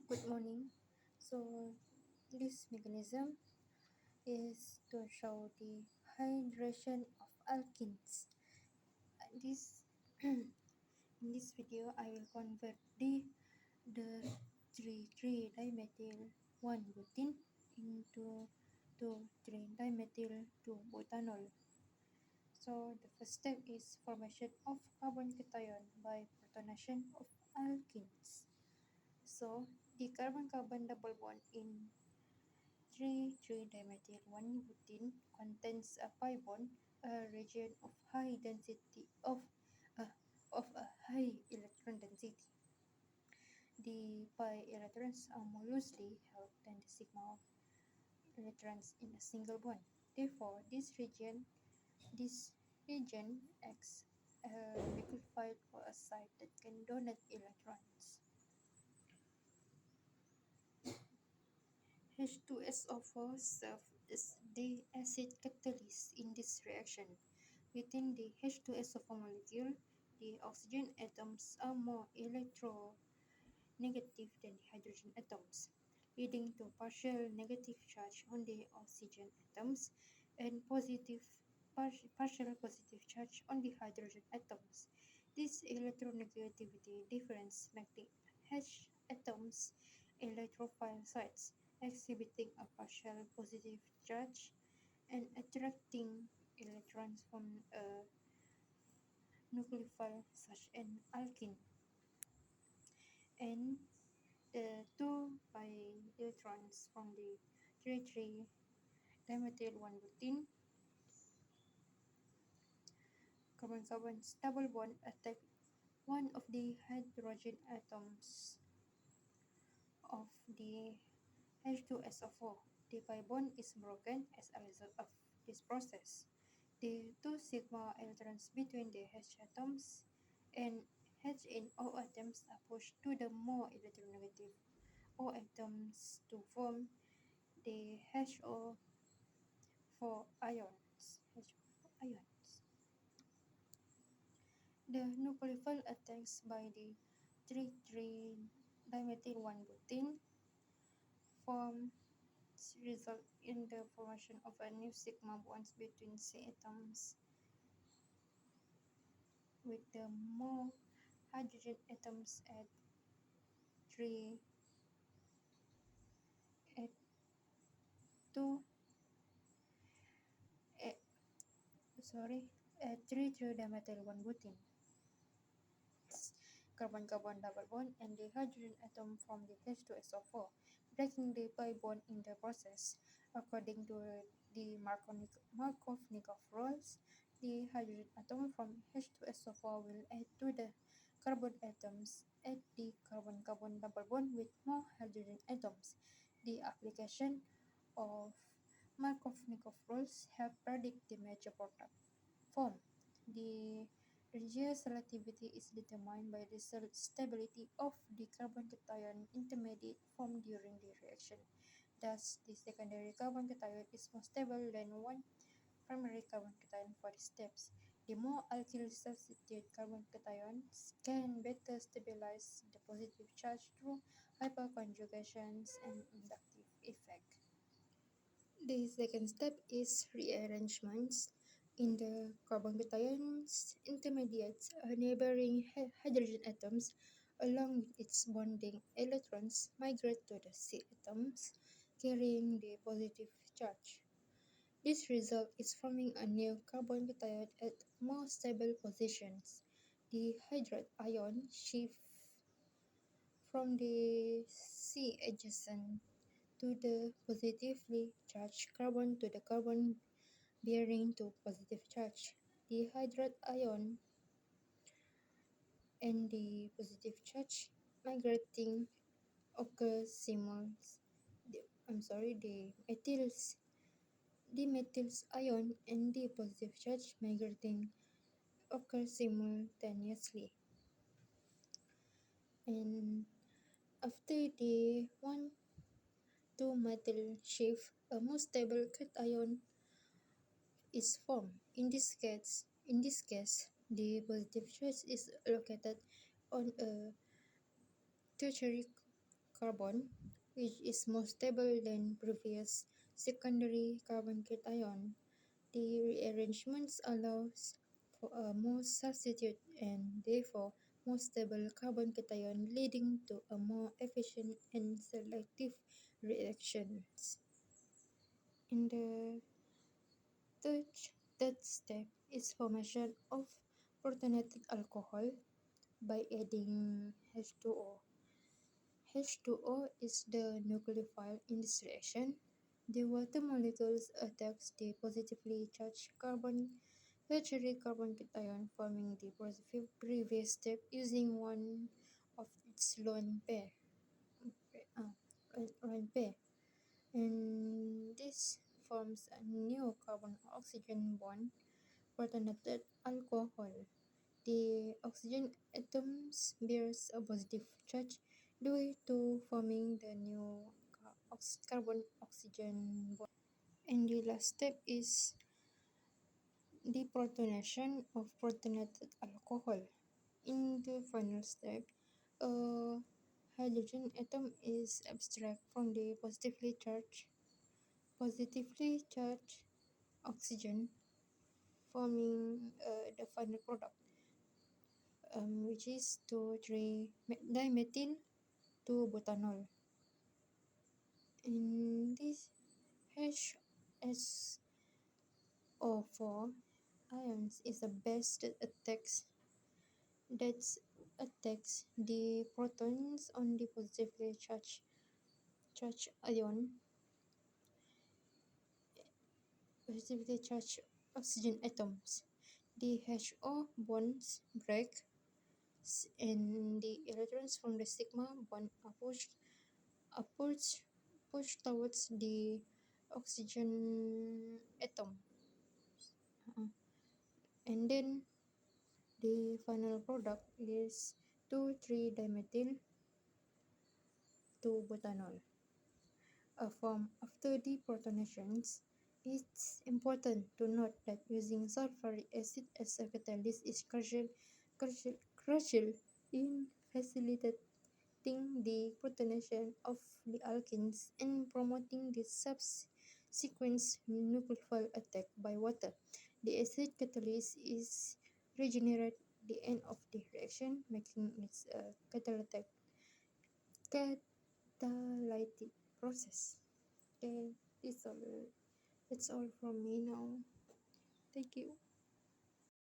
Good morning. So, this mechanism is to show the hydration of alkenes. This in this video, I will convert the 3,3-dimethyl 1-butene into 2,3-dimethyl 2-butanol. So, the first step is formation of carbon cation by protonation of alkenes. So, the carbon-carbon double bond in 3,3-dimethyl 1-butene contains a pi bond, a region of high density uh, of a high electron density. The pi electrons are more loosely held than the sigma of electrons in a single bond. Therefore, this region acts as a liquefied for a site that can donate electrons. H2SO4 serves as the acid catalyst in this reaction. Within the H2SO4 molecule, the oxygen atoms are more electronegative than the hydrogen atoms, leading to partial negative charge on the oxygen atoms and partial positive charge on the hydrogen atoms. This electronegativity difference makes the H atoms electrophile sites, exhibiting a partial positive charge and attracting electrons from a nucleophile such as alkene. And the two pi electrons from the 3,3-dimethyl 1-butene carbon-carbon's double bond attack one of the hydrogen atoms of the H2SO4. The pi bond is broken as a result of this process. The two sigma electrons between the H atoms and H in O atoms are pushed to the more electronegative O atoms to form the HO4 ions. The nucleophile attacks by the 3,3-dimethyl 1-butene form result in the formation of a new sigma bonds between C atoms with the more hydrogen atoms at 3 at 2 at, at 3,3-dimethyl 1-butene carbon-carbon double bond and the hydrogen atom from the H2SO4, breaking the pi bond in the process. According to the Markov-Nikov rules, the hydrogen atom from H2SO4 will add to the carbon atoms at the carbon-carbon double bond with more hydrogen atoms. The application of Markov-Nikov rules help predict the major product form. The Regius relativity is determined by the stability of the carbon cation intermediate formed during the reaction. Thus, the secondary carbon cation is more stable than one primary carbon cation for the steps. The more alkyl substitute carbon cations can better stabilize the positive charge through hyperconjugations and inductive effect. The second step is rearrangements. In the carbon cation's intermediates, neighboring hydrogen atoms, along with its bonding electrons, migrate to the C atoms, carrying the positive charge. This result is forming a new carbon cation at more stable positions. The hydride ion shifts from the C adjacent to the positively charged carbon to the carbon bearing to positive charge. The hydride ion and the positive charge migrating occur the methyls ion and the positive charge migrating occur simultaneously. And after the 1,2 methyl shift, a more stable cation is formed. In this case, the positive charge is located on a tertiary carbon, which is more stable than previous secondary carbon cation. The rearrangements allows for a more substitute and therefore more stable carbon cation, leading to a more efficient and selective reactions. In the third, third step is formation of protonated alcohol by adding H2O. H2O is the nucleophile in this reaction. The water molecules attacks the positively charged carbon HYDROCarbon cation, forming the previous step using one of its lone pair, and this forms a new carbon-oxygen bond protonated alcohol. The oxygen atoms bears a positive charge due to forming the new carbon-oxygen bond. And the last step is deprotonation of protonated alcohol. In the final step, a hydrogen atom is abstract from the positively charged oxygen, forming the final product, which is 2,3-dimethyl 2-butanol. And this HSO4 ions is the best that attacks the protons on the positively charged oxygen atoms. The HO bonds break and the electrons from the sigma bond are pushed towards the oxygen atom. And then the final product is 2,3-dimethyl 2-butanol. Form after deprotonations. It's important to note that using sulfuric acid as a catalyst is crucial in facilitating the protonation of the alkenes and promoting the subsequent nucleophile attack by water. The acid catalyst is regenerate the end of the reaction, making it a catalytic process. Okay, this all. That's all from me now. Thank you.